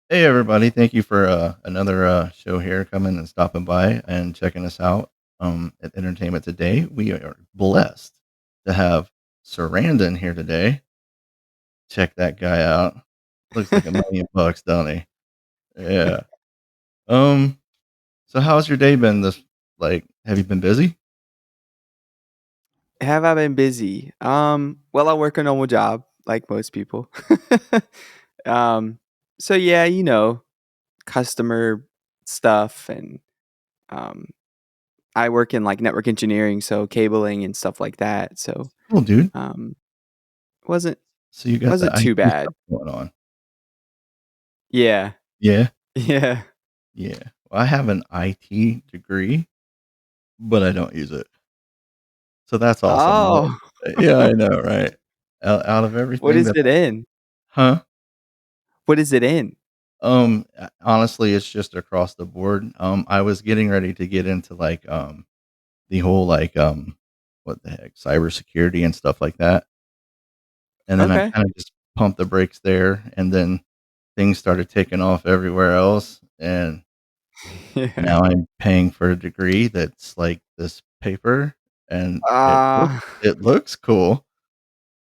Hey everybody, thank you for another show here coming and stopping by and checking us out at Entertainment Today. We are blessed to have Cerandon here today. Check that guy out. Looks like $1 million, don't he? Yeah. Um, so how's your day been have you been busy? Have I been busy? Well, I work a normal job like most people. um, so yeah, customer stuff and um I work in like network engineering, so cabling and stuff like that. So Cool, dude. um wasn't So you got the wasn't too IT stuff bad. going on. Yeah. Yeah. Yeah. Yeah. Well, I have an IT degree, but I don't use it. So that's awesome, right? Oh, Yeah, I know, right? Out of what everything is that it in? Huh? What is it in? Honestly, it's just across the board. I was getting ready to get into the whole what the heck, cybersecurity and stuff like that. And then I Okay. kind of just pumped the brakes there, and then things started taking off everywhere else. And Yeah. now I'm paying for a degree that's like this paper, and Uh it looks cool,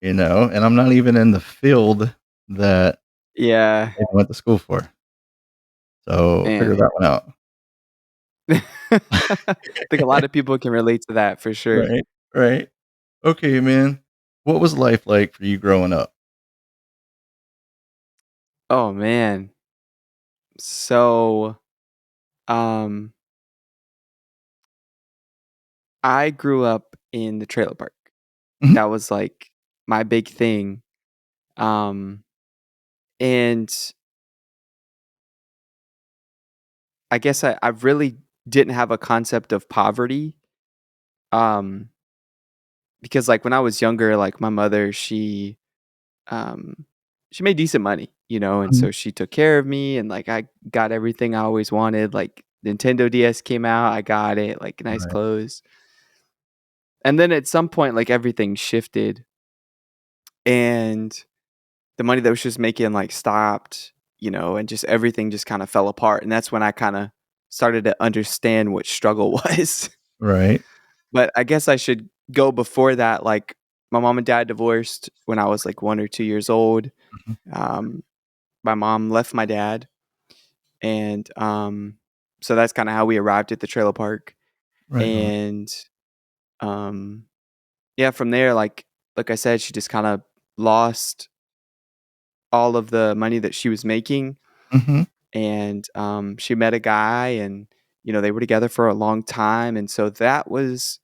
and I'm not even in the field that yeah. I went to school for. So figure Man. that one out. I think a lot of people can relate to that for sure. Right, right. Okay, man. What was life like for you growing up? Oh man. So, um, I grew up in the trailer park. Mhm, That was like my big thing. Um, and I guess I really didn't have a concept of poverty. Um, because like when I was younger, like my mother, um, she made decent money, and mhm. so she took care of me and like I got everything I always wanted. Like Nintendo DS came out, I got it, like nice Right, clothes. And then at some point, like everything shifted and the money that was just making like stopped, and just everything just kind of fell apart. And that's when I kind of started to understand what struggle was. right. But I guess I should go before that. Like my mom and dad divorced when I was like 1 or 2 years old. Mhm. Um, my mom left my dad, and so that's kind of how we arrived at the trailer park. Right on. And um, yeah, from there, like I said, she just kind of lost all of the money that she was making, Mhm, and she met a guy, and they were together for a long time, and so that was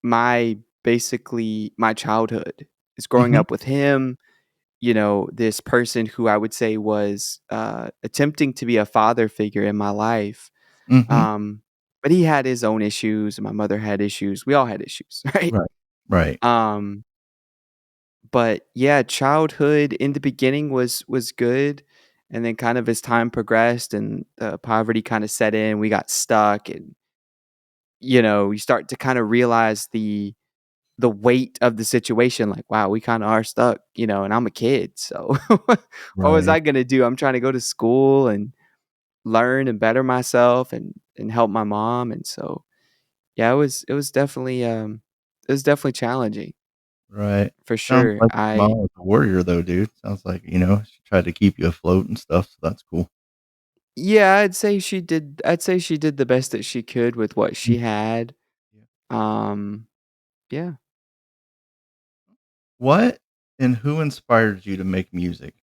my basically my childhood is growing mhm, up with him. This person who I would say was attempting to be a father figure in my life. mhm. um, but he had his own issues, and my mother had issues. We all had issues, right? Right, right. um, but yeah, childhood in the beginning was good, and then kind of as time progressed and poverty kind of set in, we got stuck, and you start to kind of realize the weight of the situation. Like, wow, we kind of are stuck, and I'm a kid, so what was Right, I gonna do? I'm trying to go to school and learn and better myself and help my mom, and so yeah, it was definitely challenging right. for Sounds sure. like your mom I was a warrior though, dude. Sounds like, she tried to keep you afloat and stuff, so that's cool. Yeah, I'd say she did the best that she could with what Mm, she had. yeah. Um, yeah. What and who inspired you to make music?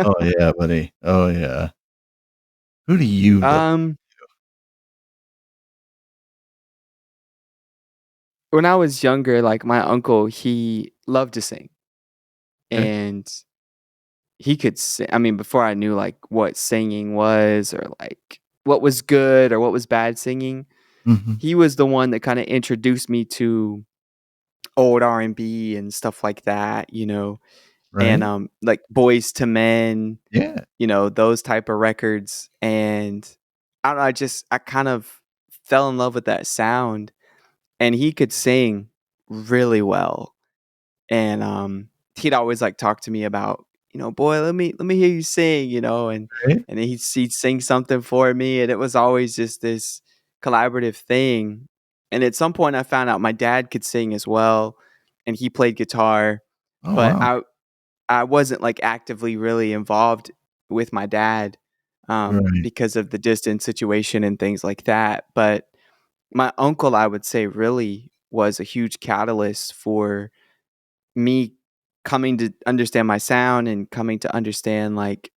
Oh, yeah, buddy. Oh, yeah. Who do you look Um, when I was younger, like, my uncle, he loved to sing, Okay. and he could sing. I mean, before I knew, like, what singing was or, like, what was good or what was bad singing, Mhm. he was the one that kinda introduced me to old R&B and stuff like that, and, Right? like, Boys to Men, Yeah. those type of records, and I don't know, I kind of fell in love with that sound, and he could sing really well, and, he'd always, like, talk to me about, "Boy, let me hear you sing," Right? and then he'd sing something for me, and it was always just this collaborative thing. And at some point, I found out my dad could sing as well, and he played guitar, Oh, but wow. I wasn't, like, actively really involved with my dad, Right. because of the distance situation and things like that. But my uncle, I would say, really was a huge catalyst for me coming to understand my sound and coming to understand, like,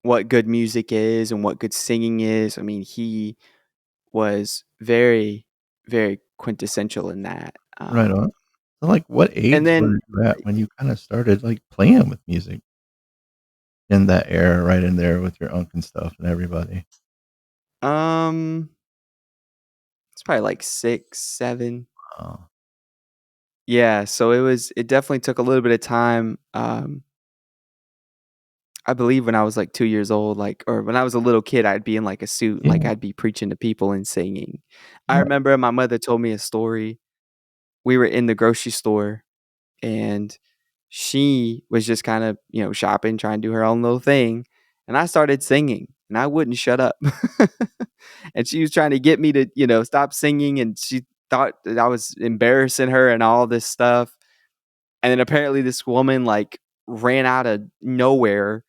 what good music is and what good singing is. I mean, he was very, very quintessential in that. Right on. So, like, what And age were then, you at when you kinda started, like, playing with music in that era right in there with your uncle and stuff and everybody? um, it's probably like 6, 7. Oh, Yeah, so it definitely took a little bit of time. I believe when I was, like, 2 years old, like, or when I was a little kid, I'd be in, like, a suit and, like, yeah. I'd be preaching to people and singing. I Right. remember my mother told me a story. We were in the grocery store, and she was just kinda, shopping, trying to do her own little thing, and I started singing, and I wouldn't shut up. And she was trying to get me to, stop singing, and she thought that I was embarrassing her and all this stuff. And then apparently this woman, like, ran out of nowhere,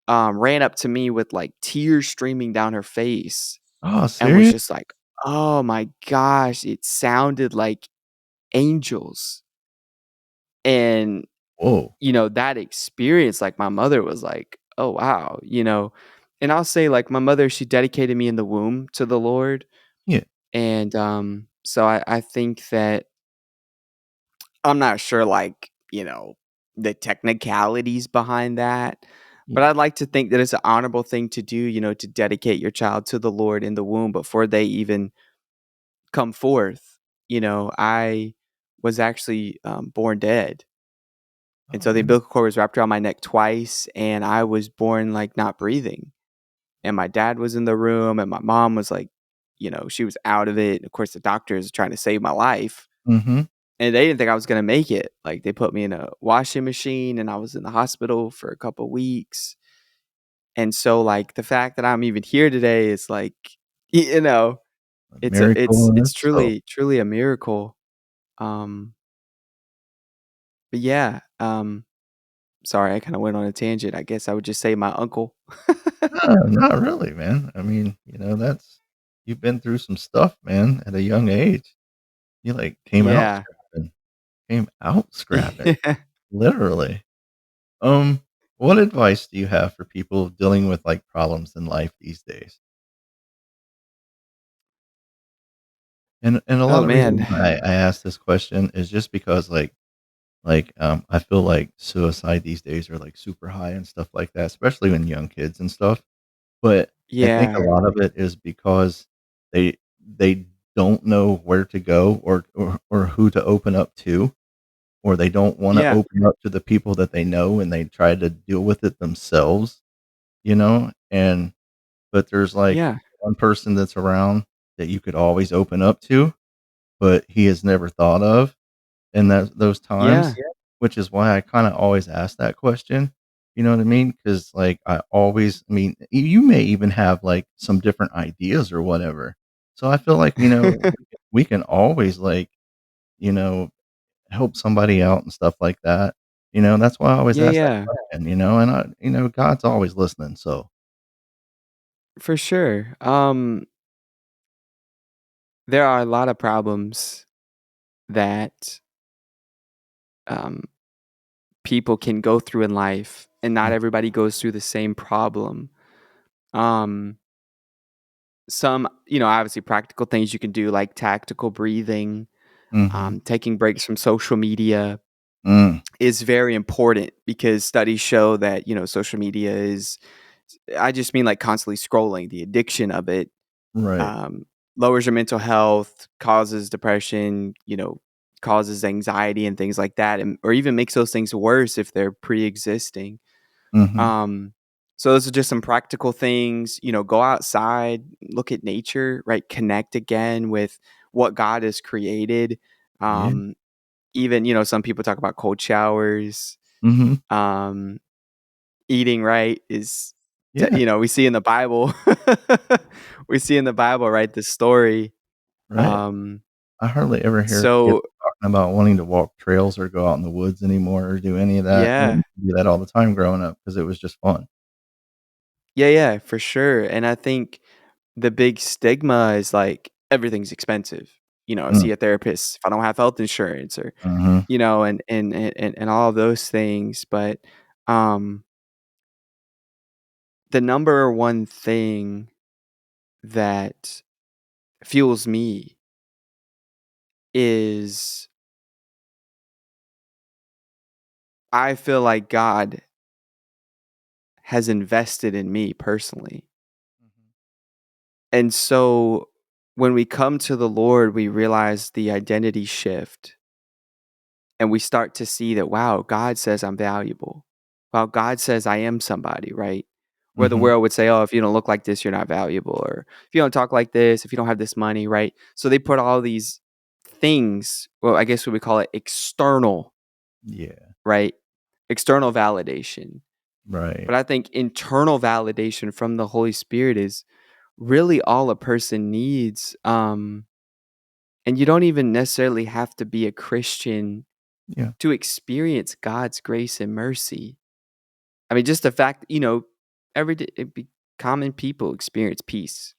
ran up to me with, like, tears streaming down her face Oh, and was serious? just like, "Oh my gosh, it sounded like angels." And, Whoa. that experience, like, my mother was like, "Oh, wow," And I'll say, like, my mother, she dedicated me in the womb to the Lord, Yeah. and, so I think that I'm not sure, like, the technicalities behind that, but Yeah. I'd like to think that it's an honorable thing to do, to dedicate your child to the Lord in the womb before they even come forth. I was actually, born dead, and Oh, so the really? umbilical cord was wrapped around my neck twice, and I was born, like, not breathing, and my dad was in the room, and my mom was, like, she was out of it. Of course, the doctors trying to save my life. Mhm. And they didn't think I was gonna make it. Like, they put me in a washing machine, and I was in the hospital for a couple weeks. And so, like, the fact that I'm even here today is like, you know, A it's a miracle in it's itself. truly truly a miracle. Um, but yeah, sorry, I kinda went on a tangent. I guess I would just say my uncle. No, not really, man. I mean, that's you've been through some stuff, man, at a young age. You, like, Yeah. came out scrapping, literally. Um, what advice do you have for people dealing with, like, problems in life these days? And a lot Oh, of reasons man. why I asked this question is just because, I feel like suicide these days are, like, super high and stuff like that, especially when young kids and stuff. But I think a Yeah. lot of it is because they they don't know where to go or who to open up to, or they don't wanna Yeah. open up to the people that they know, and they try to deal with it themselves, And but there's, like, Yeah. one person that's around that you could always open up to, but he has never thought of in those times, Yeah. which is why I kinda always ask that question, you know what I mean? Because I mean, you may even have, like, some different ideas or whatever. So I feel like, we can always, like, you know, help somebody out and stuff like that, that's why I always Yeah, ask that yeah. question, and God's always listening, so For sure. There are a lot of problems that, um people can go through in life, and not mm, everybody goes through the same problem. Um, some, obviously practical things you can do, like tactical breathing, mhm, taking breaks from social media mm, is very important because studies show that, social media is, I just mean like constantly scrolling, the addiction of it, right, um, lowers your mental health, causes depression, causes anxiety and things like that, and, or even makes those things worse if they're pre existing. mhm, Um, so those are just some practical things, go outside, look at nature, right? Connect again with what God has created. yeah, Even, some people talk about cold showers. mhm, Um, eating right is Yeah, we see in the Bible. We see in the Bible, right, the story. right. Um, I hardly ever hear kids so talking about wanting to walk trails or go out in the woods anymore or do any of that, and we yeah. used to do that all the time growing up because it was just fun. Yeah, yeah, for sure, and I think the big stigma is, like, everything's expensive. Mm, See a therapist if I don't have health insurance or, mhm, and all of those things, but, um, the number one thing that fuels me is I feel like God has invested in me personally. mhm, And so when we come to the Lord, we realize the identity shift and we start to see that, wow, God says I'm valuable. Wow, God says I am somebody, right? Where the mhm. world would say, oh, if you don't look like this, you're not valuable. Or if you don't talk like this, if you don't have this money, right? So they put all these things, well, I guess what we call it external, Yeah, right? External validation. right. But I think internal validation from the Holy Spirit is really all a person needs. And you don't even necessarily have to be a Christian Yeah. to experience God's grace and mercy. I mean, just the fact, every day, common people experience peace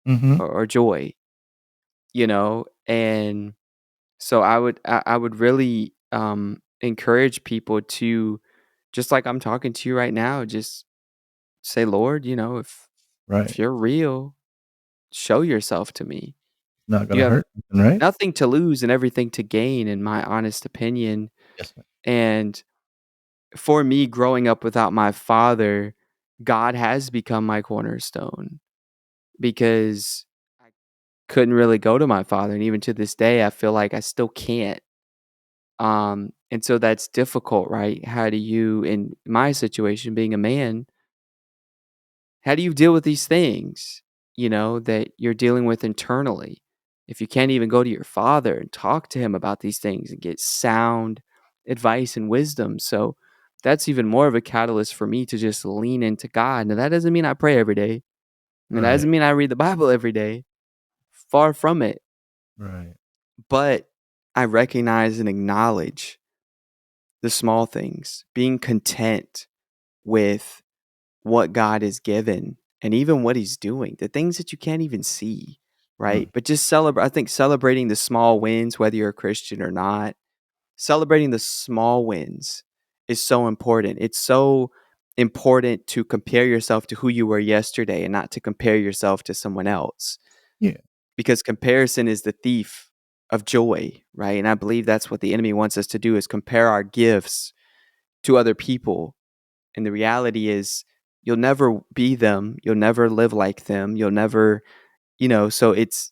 Mhm. or joy, and so I would really encourage people to, just like I'm talking to you right now, just say, Lord, if Right. you're real, show yourself to me. Not You gonna have hurt nothing, right? nothing to lose and everything to gain, in my honest opinion. Yes, sir. And for me, growing up without my father, God has become my cornerstone because I couldn't really go to my father. And even to this day, I feel like I still can't. And so that's difficult, right? How do you, in my situation, being a man, how do you deal with these things, that you're dealing with internally? If you can't even go to your father and talk to him about these things and get sound advice and wisdom. So that's even more of a catalyst for me to just lean into God. Now, that doesn't mean I pray every day. And that Right, doesn't mean I read the Bible every day. Far from it. right. But I recognize and acknowledge the small things, being content with what God has given and even what he's doing, the things that you can't even see, right? Mm. But just celebrate, I think celebrating the small wins, whether you're a Christian or not, celebrating the small wins is so important. It's so important to compare yourself to who you were yesterday and not to compare yourself to someone else, Yeah, because comparison is the thief of joy, right? And I believe that's what the enemy wants us to do, is compare our gifts to other people. And the reality is you'll never be them. You'll never live like them. You'll never, so it's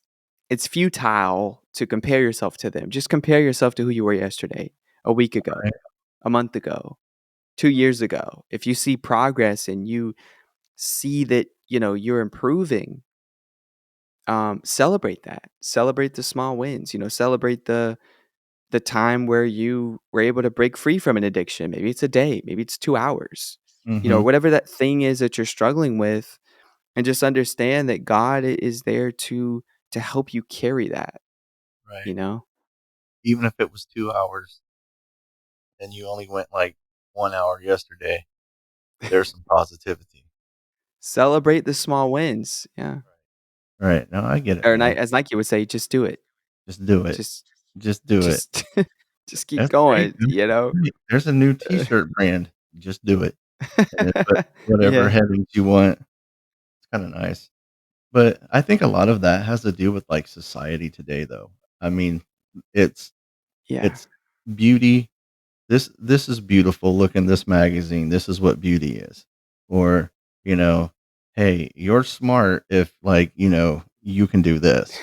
futile to compare yourself to them. Just compare yourself to who you were yesterday, a week ago, right, a month ago, 2 years ago. If you see progress and you see that, you're improving, celebrate that. Celebrate the small wins, celebrate the time where you were able to break free from an addiction. Maybe it's a day, maybe it's 2 hours, mhm, whatever that thing is that you're struggling with, and just understand that God is there to help you carry that, you right. know? Even if it was 2 hours and you only went, like, 1 hour yesterday, there's some positivity. Celebrate the small wins. Yeah. Right. Right, no, I get it, Or man. As Nike would say, just do it. Just do it. Just Just do it. just just keep That's there you going, go. Right, there's a new T-shirt brand. Just do it, and then put whatever Yeah. headings you want. It's kinda nice. But I think a lot of that has to do with, like, society today, though. I mean, it's Yeah. it's beauty. This is beautiful, look in this magazine, this is what beauty is. Or, you know, "Hey, you're smart if, like, you can do this."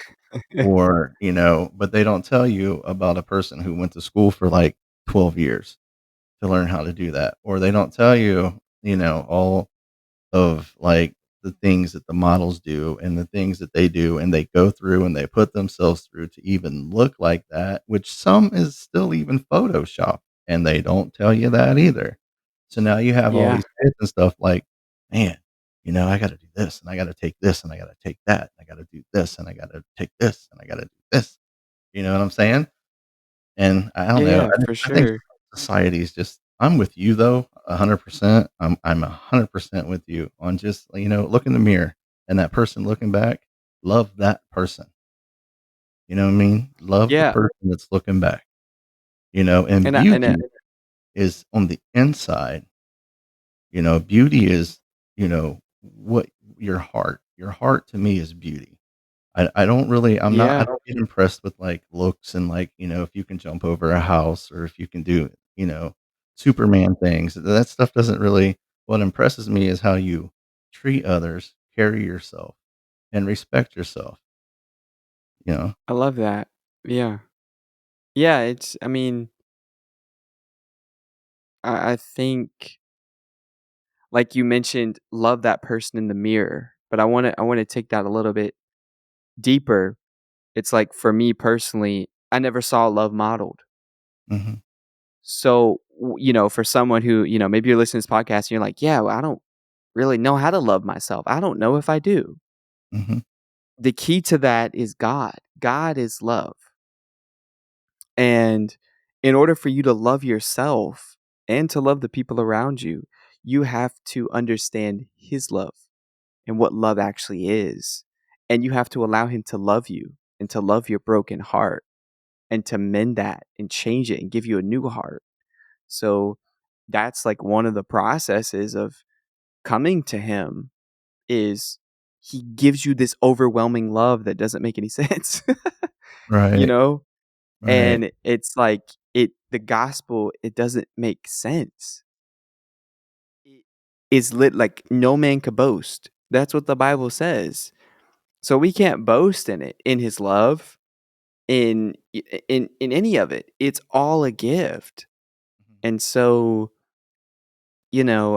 Or, but they don't tell you about a person who went to school for, like, 12 years to learn how to do that. Or they don't tell you, all of, like, the things that the models do and the things that they do and they go through and they put themselves through to even look like that, which some is still even Photoshop, and they don't tell you that either. So now you have all Yeah. these kids and stuff like, "Man, I gotta do this, and I gotta take this, and I gotta take that, and I gotta do this, and I gotta take this, and I gotta do this." You know what I'm saying? And I don't Yeah, know, yeah, for I think sure. society is just I'm with you though, 100%. I'm 100% with you on just, look in the mirror and that person looking back, love that person. You know what I mean? Love the Yeah, person that's looking back, and and beauty is on the inside. Beauty is, what your heart to me is beauty. I don't really I yeah, don't get impressed with, like, looks and, like, if you can jump over a house or if you can do, Superman things. That stuff doesn't really what impresses me is how you treat others, carry yourself, and respect yourself, you know? I love that. Yeah. Yeah, it's I mean, I think, like you mentioned, love that person in the mirror, but I wanna take that a little bit deeper. It's like, for me personally, I never saw love modeled. Mhm, So, for someone who, maybe you're listening to this podcast and you're like, "Yeah, well, I don't really know how to love myself. I don't know if I do." mhm, The key to that is God. God is love. And in order for you to love yourself and to love the people around you, you have to understand his love and what love actually is. And you have to allow him to love you and to love your broken heart and to mend that and change it and give you a new heart. So that's like one of the processes of coming to him is he gives you this overwhelming love that doesn't make any sense. you right, know? right, And it's like the gospel, it doesn't make sense. It is lit like no man could boast. That's what the Bible says. So we can't boast in it, in his love, in any of it. It's all a gift. mhm, And so,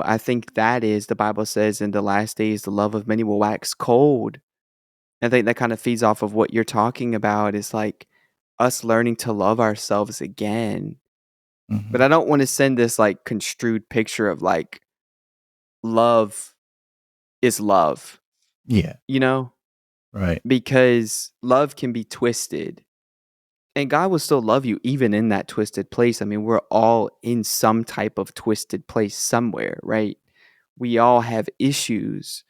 I think that is the Bible says in the last days the love of many will wax cold. I think that kind of feeds off of what you're talking about is like us learning to love ourselves again. But mhm, I don't want to send this like construed picture of like love is love, yeah, you know? right, Because love can be twisted and God will still love you even in that twisted place. I mean, we're all in some type of twisted place somewhere, right? We all have issues.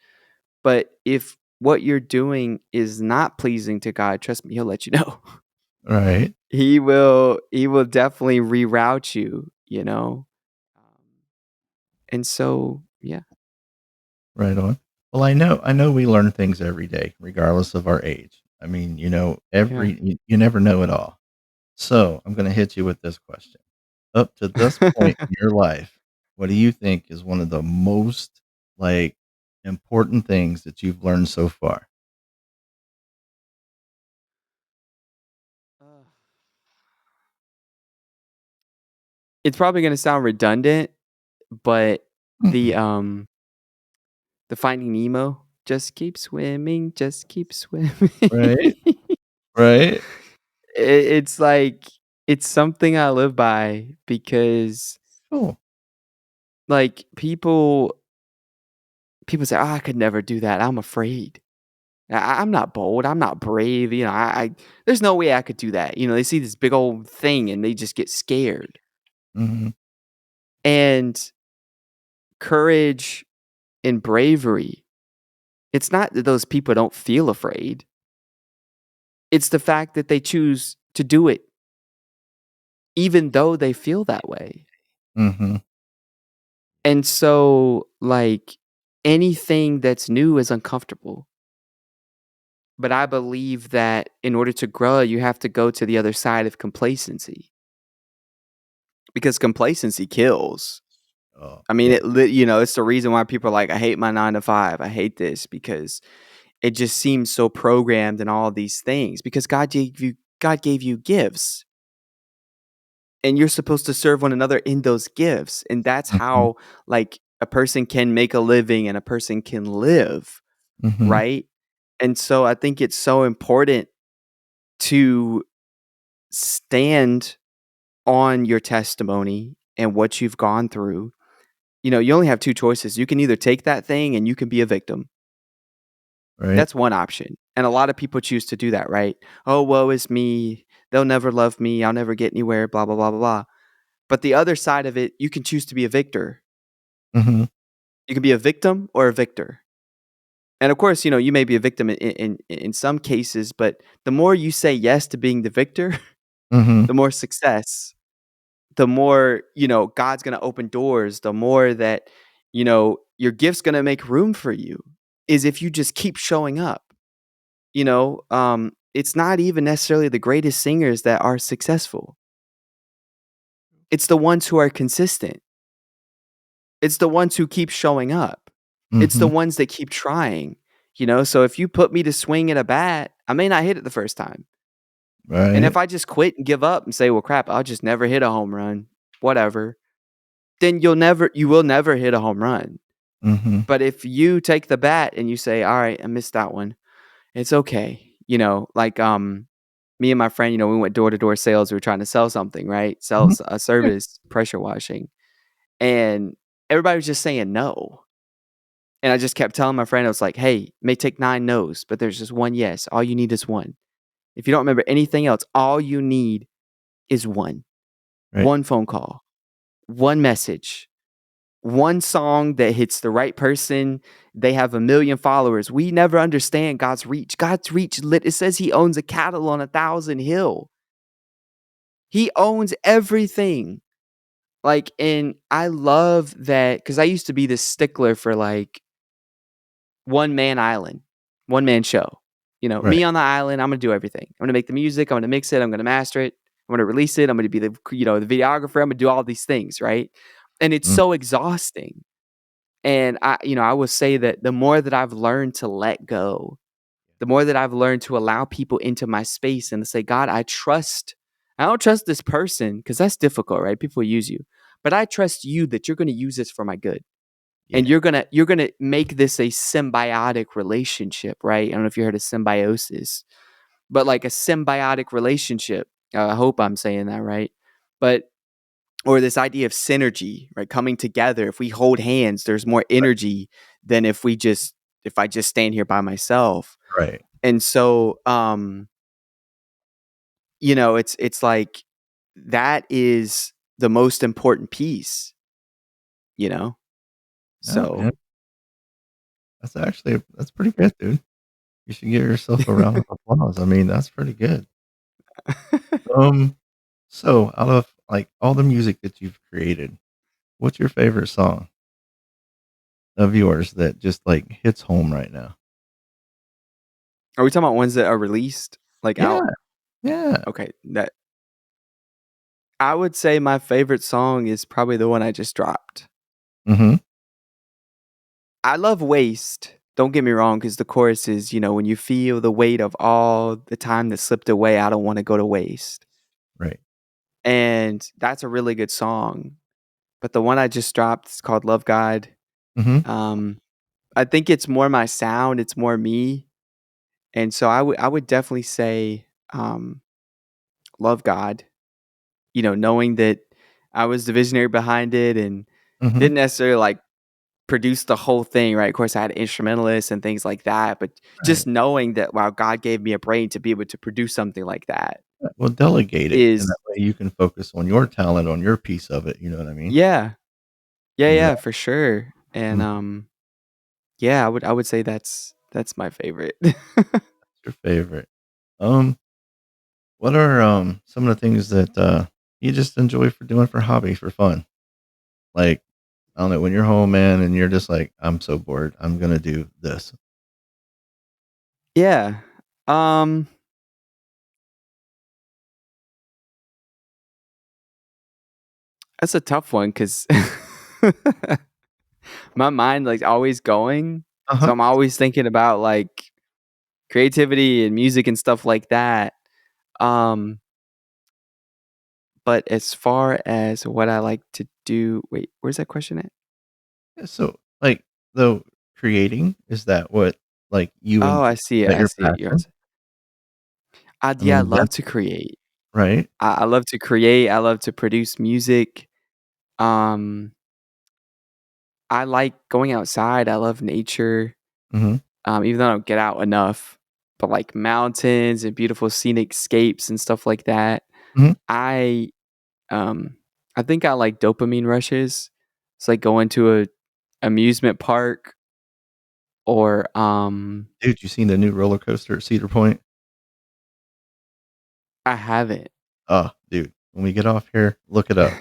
But if what you're doing is not pleasing to God, trust me, he'll let you know. right, He will definitely reroute you, you know? Um, and so, yeah. right on. Well, I know we learn things every day regardless of our age. I mean, Yeah. you never know it all. So, I'm gonna hit you with this question. Up to this point in your life, what do you think is one of the most, like, important things that you've learned so far? Uh, it's probably gonna sound redundant, but the, Mm-mm. um the Finding Nemo, "Just keep swimming, just keep swimming." Right, right. It's like it's something I live by because, Cool. like, people say, "Oh, I could never do that, I'm afraid. I'm not bold, I'm not brave, I there's no way I could do that." They see this big old thing and they just get scared. Mhm, And courage and bravery, it's not that those people don't feel afraid, it's the fact that they choose to do it even though they feel that way. mhm. And so, like, anything that's new is uncomfortable. But I believe that in order to grow, you have to go to the other side of complacency because complacency kills. Oh, I mean, yeah. it's the reason why people are like, I hate my 9 to 5. I hate this because it just seems so programmed and all these things because God gave you gifts and you're supposed to serve one another in those gifts. And that's Mhm, how, like, a person can make a living and a person can live, mhm, right? And so I think it's so important to stand on your testimony and what you've gone through You only have 2 choices. You can either take that thing and you can be a victim. Right. That's one option, and a lot of people choose to do that, right? "Oh, woe is me. They'll never love me. I'll never get anywhere, blah, blah, blah, blah, blah." But the other side of it, you can choose to be a victor. Mhm. You can be a victim or a victor. And of course, you may be a victim in some cases, but the more you say yes to being the victor, Mhm. the more success, the more, God's gonna open doors, the more that, your gift's gonna make room for you, is if you just keep showing up. It's not even necessarily the greatest singers that are successful. It's the ones who are consistent. It's the ones who keep showing up. It's the Mhm. ones that keep trying. So if you put me to swing at a bat, I may not hit it the first time. And Right. if I just quit and give up and say, "Well, crap, I'll just never hit a home run," whatever, then you will never hit a home run. Mhm. But if you take the bat and you say, "All right, I missed that one. It's okay." Like me and my friend, we went door to door sales. We were trying to sell something, right? Sell Mhm. a Yeah. service, pressure washing, and everybody was just saying no. And I just kept telling my friend, I was like, "Hey, it may take 9 no's, but there's just one yes. All you need is one. If you don't remember anything else, all you need is one. Right. One phone call, one message, one song that hits the right person. They have 1,000,000 followers." We never understand God's reach. God's reach, it says he owns a cattle on 1,000 hill. He owns everything. Like, and I love that because I used to be this stickler for like one man island, one man show. Right. Me on the island, I'm gonna do everything. I'm gonna make the music, I'm gonna mix it, I'm gonna master it, I'm gonna release it, I'm gonna be the videographer, I'm gonna do all these things, right? And it's Mm. so exhausting. And I will say that the more that I've learned to let go, the more that I've learned to allow people into my space and to say, "God, I don't trust this person because that's difficult, right? People use you. But I trust you that you're going to use this for my good. And Yeah. you're going to make this a symbiotic relationship, right? I don't know if you heard of symbiosis, but like a symbiotic relationship. I hope I'm saying that right. But or this idea of synergy, right? Coming together. If we hold hands, there's more energy than if I just stand here by myself. Right. And so it's like that is the most important piece, you know? No, man. So That's pretty good, dude. You should give yourself a round of applause. I mean, that's pretty good. Um, so out of, like, all the music that you've created, what's your favorite song of yours that just, like, hits home right now? are we talking about ones that are released like Yeah, out? yeah. Okay, that I would say my favorite song is probably the one I just dropped. Mhm. I love Waste. Don't get me wrong, because the chorus is, when you feel the weight of all the time that slipped away, I don't want to go to waste. Right. And that's a really good song. But the one I just dropped is called Love God. Mhm. Um, I think it's more my sound, it's more me. And so I would definitely say Love God, knowing that I was the visionary behind it and Mhm. didn't necessarily like produce the whole thing, right? Of course, I had instrumentalists and things like that, but just Right. knowing that, wow, God gave me a brain to be able to produce something like that Right, well, delegate it, and that is, way you can focus on your talent, on your piece of it, you know what I mean? yeah, yeah, And yeah, that for sure. And mhm, yeah, I would say that's my favorite. that's your favorite. Um, what are, some of the things that, you just enjoy for doing for hobby, for fun? Like, I don't know, when you're home, man, and you're just like, "I'm so bored, I'm gonna do this." Yeah. Um, that's a tough one because my mind like always going. So Uh-huh. I'm always thinking about like creativity and music and stuff like that. Um, but as far as what I like to do, wait, where's that question at? Yeah, so, like, though, creating, is that what, like, you Oh, enjoy? I see Is it. that I your see it. passion? I Yeah, I mean, is that love to create. right? I love to create. I love to produce music. Um, I like going outside. I love nature, Mhm, even though I don't get out enough. But like mountains and beautiful scenic scapes and stuff like that. mhm. I um I think I like dopamine rushes. It's like going to a amusement park or Dude, you seen the new roller coaster at Cedar Point? I haven't. Oh, dude, when we get off here, look it up.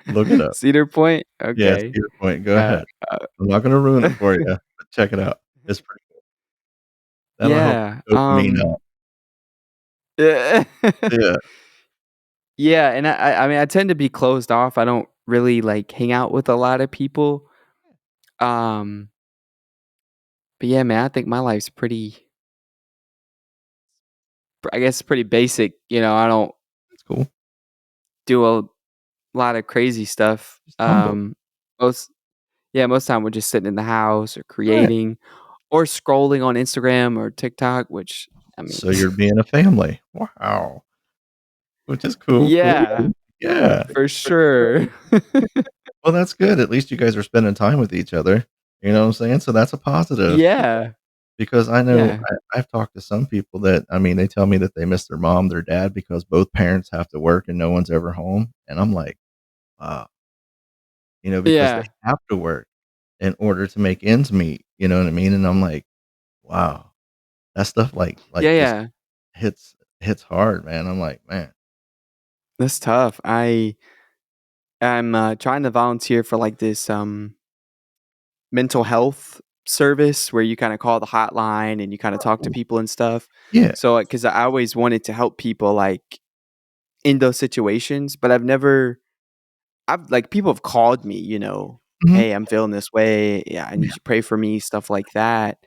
Look it up. Cedar Point? Yeah, Okay. Cedar Point, go Uh, ahead. uh I'm not gonna ruin it for you, but check it out. It's pretty cool. That'll help yeah, dopamine up. yeah, Yeah. yeah, and I mean, I tend to be closed off. I don't really, like, hang out with a lot of people. Um, but yeah, man, I think my life's pretty I guess pretty basic, I don't That's cool. do a lot of crazy stuff. Just humble. Most most time we're just sitting in the house or Right. creating or scrolling on Instagram or TikTok, which, I mean So you're being a family. Wow. Which is cool, cool. yeah, Yeah. for sure. Well, that's good. At least you guys are spending time with each other. You know what I'm saying? So that's a positive Yeah, because I know yeah, I've talked to some people that I mean, they tell me that they miss their mom, their dad because both parents have to work and no one's ever home. And I'm like, wow, because they yeah, have to work in order to make ends meet. You know what I mean? And I'm like, wow, that stuff yeah, just yeah. hits hard, man. I'm like, man, That's tough. I'm, trying to volunteer for, like, this, mental health service where you kinda call the hotline and you kinda talk to oh, people and stuff. yeah, So, because I always wanted to help people, like, in those situations, but I've like, people have called me, mhm, "Hey, I'm feeling this way. Yeah, I need you to pray for me," stuff like that.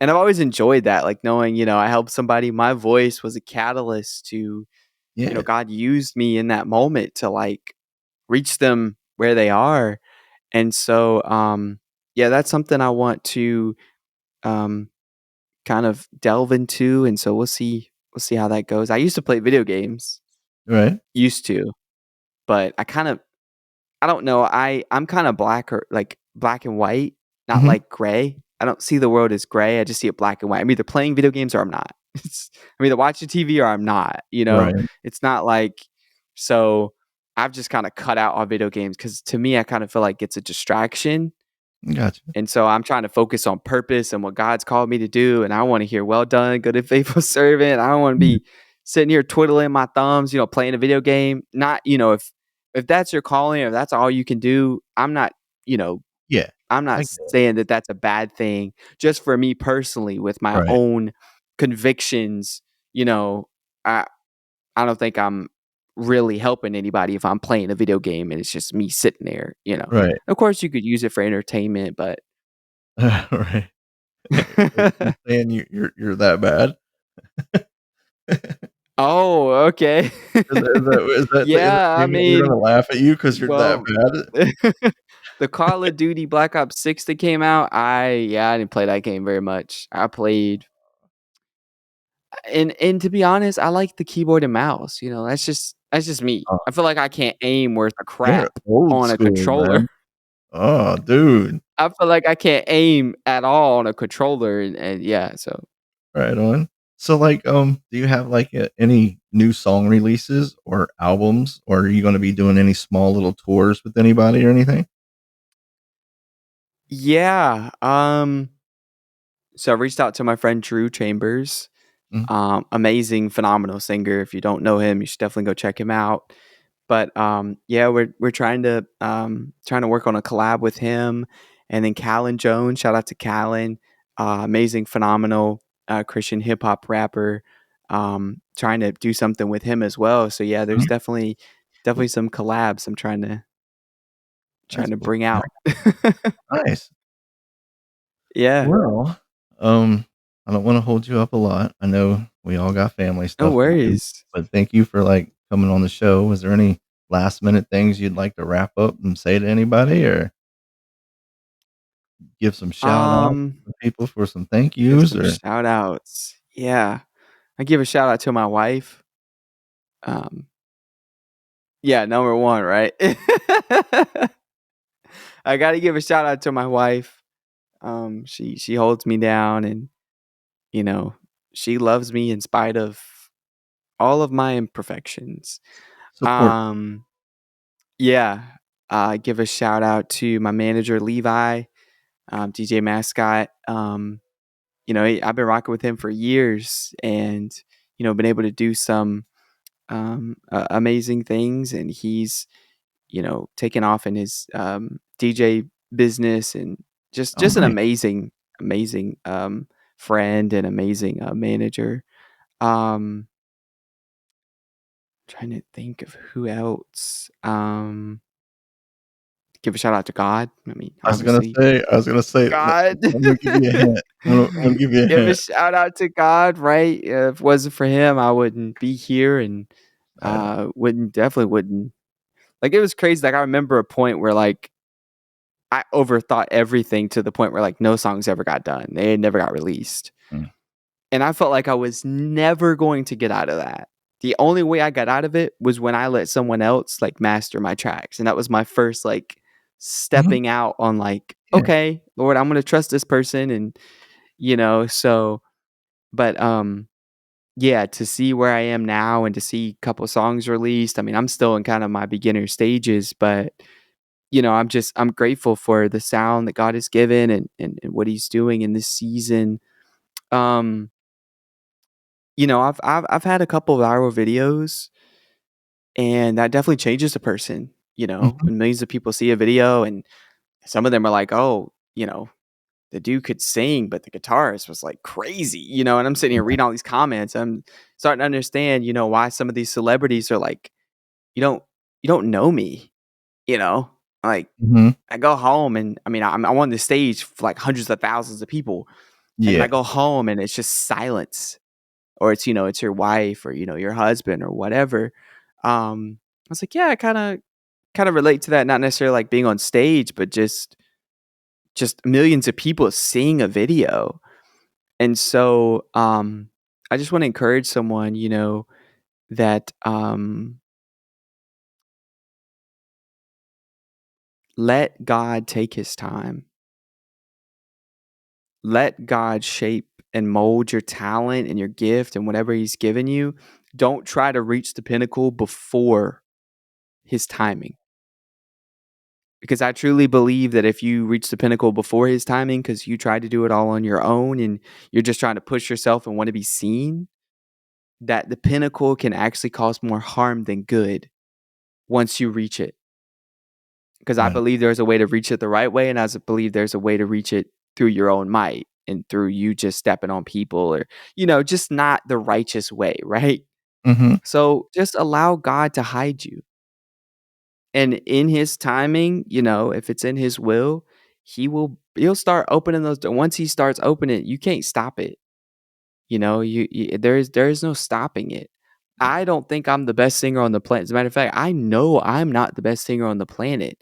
And I've always enjoyed that, like, knowing, I helped somebody. My voice was a catalyst to yeah, God used me in that moment to, like, reach them where they are. And so, yeah, that's something I want to, um, kind of delve into, and so we'll see how that goes. I used to play video games, right, used to, but I don't know, I'm kinda black or like, black and white, not mhm, like gray. I don't see the world as gray, I just see it black and white. I'm either playing video games or I'm not. I'm either watching TV or I'm not, you know? right, It's not like so, I've just kinda cut out on video games because to me, I kinda feel like it's a distraction. gotcha, And so I'm trying to focus on purpose and what God's called me to do. And I want to hear, well done, good and faithful servant. I don't want to yeah, be sitting here twiddling my thumbs, playing a video game. Not, if that's your calling or that's all you can do, you know, yeah, I'm I not get it, saying that that's a bad thing. Just for me personally, with my right, own convictions, you know, I I don't think I'm really helping anybody if I'm playing a video game and it's just me sitting there. right, Of course, you could use it for entertainment, but right. You're saying you're that bad? Oh, okay. Is that the Yeah, I entertainment we're mean, gonna laugh at you because 'cause you're that well, bad? the Call of Duty Black Ops 6 that came out, I didn't play that game very much. I played and to be honest, I like the keyboard and mouse, that's just me. Oh, I feel like I can't aim worth you're crap old on a school, controller. man. Oh, dude. I feel like I can't aim at all on a controller and yeah, so Right on. So, do you have, any new song releases or albums, or are you gonna be doing any small little tours with anybody or anything? yeah, so I reached out to my friend Drew Chambers. Mm, Amazing, phenomenal singer. If you don't know him, you should definitely go check him out. But yeah, we're trying to work on a collab with him, and then Callan Jones. Shout out to Callan, amazing, phenomenal Christian hip hop rapper. Trying to do something with him as well. So yeah, there's mhm. definitely Cool. some collabs I'm trying to That's cool, bring man. out. Nice. Yeah, Well, I don't wanna hold you up a lot. I know we all got family no stuff to do, worries. but thank you for, coming on the show. Is there any last minute things you'd like to wrap up and say to anybody or give some shout outs Um, to people for some thank give yous some or shout outs. Yeah, I give a shout out to my wife. Um, Yeah, number 1, right? I gotta give a shout out to my wife. She holds me down, and you know, she loves me in spite of all of my imperfections. Support. Um, yeah. Give a shout out to my manager Levi, DJ Mascot. I've been rocking with him for years, and been able to do some amazing things, and he's taken off in his DJ business, and Oh, just an nice. amazing friend and amazing manager. Um, Trying to think of who else. Give a shout out to God. I mean, obviously, I was gonna say, God. I'm gonna give you a hint. I'm gonna give you a Give a hint. shout out to God, right? If it wasn't for him, I wouldn't be here, and I know. wouldn't. Like, it was crazy. Like, I remember a point where, like, I overthought everything to the point where, like, no songs ever got done. They never got released. Mm. And I felt like I was never going to get out of that. The only way I got out of it was when I let someone else, like, master my tracks. And that was my first, like, Mhm. stepping out on, like, Yeah. okay, Lord, I'm gonna trust this person. And, so but yeah, to see where I am now and to see a couple songs released. I mean, I'm still in kind of my beginner stages, but I'm grateful for the sound that God has given, and what he's doing in this season. Um, I've had a couple of viral videos, and that definitely changes a person, Mhm. when millions of people see a video, and some of them are like, "Oh, the dude could sing, but the guitarist was like crazy," and I'm sitting here Yeah. reading all these comments. I'm starting to understand, why some of these celebrities are like, "You don't you don't know me," you know? Like, Mhm. I go home, and I mean, I'm on the stage for like hundreds of thousands of people, and then I Yeah. go home and it's just silence, or it's your wife, or your husband, or whatever. I was like, yeah, I kind of relate to that, not necessarily like being on stage, but just millions of people seeing a video. And so I just want to encourage someone, that let God take his time. Let God shape and mold your talent and your gift and whatever he's given you. Don't try to reach the pinnacle before his timing. Because I truly believe that if you reach the pinnacle before his timing, because you tried to do it all on your own and you're just trying to push yourself and want to be seen, that the pinnacle can actually cause more harm than good once you reach it. Because I Right. believe there's a way to reach it the right way, and I believe there's a way to reach it through your own might and through you just stepping on people, or, just not the righteous way, right? Mhm. So just allow God to hide you. And in his timing, if it's in his will, he'll start opening those doors. Once he starts opening, you can't stop it. There is no stopping it. I don't think I'm the best singer on the planet. As a matter of fact, I know I'm not the best singer on the planet.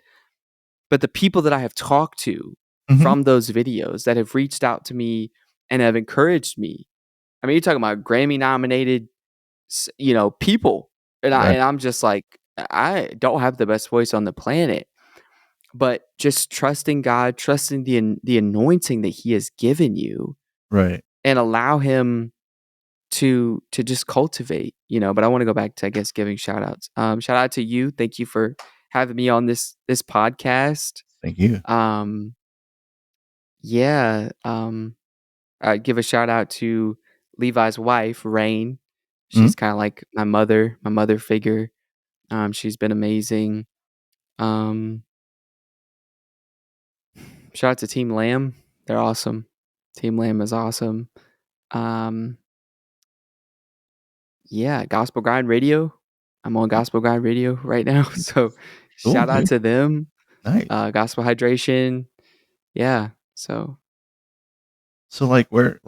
But the people that I have talked to Mhm. from those videos that have reached out to me and have encouraged me. I mean, you're talking about Grammy nominated, people. And I Right. and I'm just like, I don't have the best voice on the planet, but just trusting God, trusting the anointing that he has given you, Right. and allow him to just cultivate, but I want to go back to, I guess, giving shout outs. Shout out to you. Thank you for having me on this podcast. Thank you. Um yeah, I'd give a shout out to Levi's wife, Rain. Mhm. She's kind of like my mother figure. She's been amazing. Um Shout out to Team Lamb. They're awesome. Team Lamb is awesome. Um, yeah, Gospel Grind Radio. I'm on Gospel Grind Radio right now. So Cool, shout out dude. to them. Nice. Gospel Hydration. Yeah. So So, if we're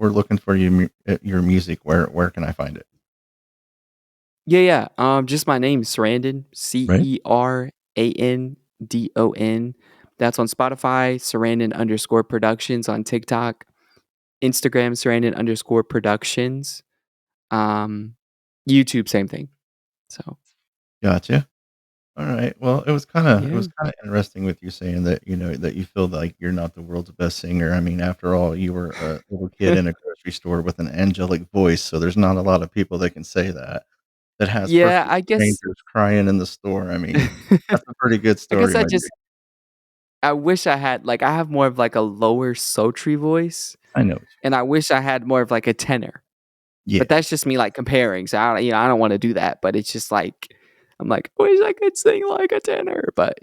looking for your music, where can I find it? yeah, yeah. Just my name, Cerandon. Right? Cerandon. That's on Spotify, Cerandon_productions on TikTok, Instagram, Cerandon_productions. Um, YouTube, same thing. So Gotcha. Alright, well, it was Yeah. kinda interesting with you saying that, that you feel like you're not the world's best singer. I mean, after all, you were a little kid in a grocery store with an angelic voice, so there's not a lot of people that can say that, that has Yeah, perfect I guess strangers crying in the store. I mean, that's a pretty good I guess story, my dude. I wish I had like, I have more of, like, a lower sultry voice, I know what you and I wish I had more of, like, a tenor, Yeah, but that's just me, like, comparing, so I don't I don't wanna do that, but it's just like, I'm like, "I wish I could sing like a tenor," but,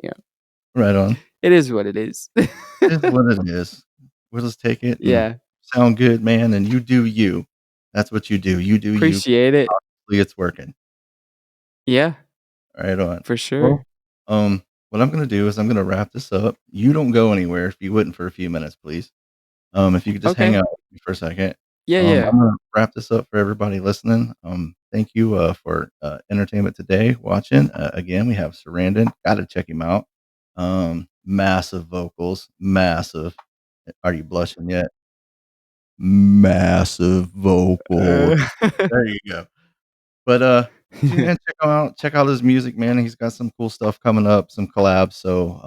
right on. it is what it is. It is what it is. We'll just take it and Yeah, sound good, man, and you do you. That's what you do. You do you. appreciate it. Obviously, it's working. Yeah, Right on. for sure. Well, what I'm gonna do is I'm gonna wrap this up. You don't go anywhere if you wouldn't for a few minutes, please. If you could just hang Okay. out with me for a second. Yeah, yeah. I'm gonna wrap this up for everybody listening. Thank you for entertainment today, watching. Again, we have Cerandon. Gotta check him out. Massive vocals, massive. Are you blushing yet? Massive vocals. Uh There you go. But, and check out his music, man. He's got some cool stuff coming up, some collabs. So,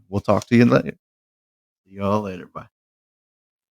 we'll talk to you later. See y'all later. Bye.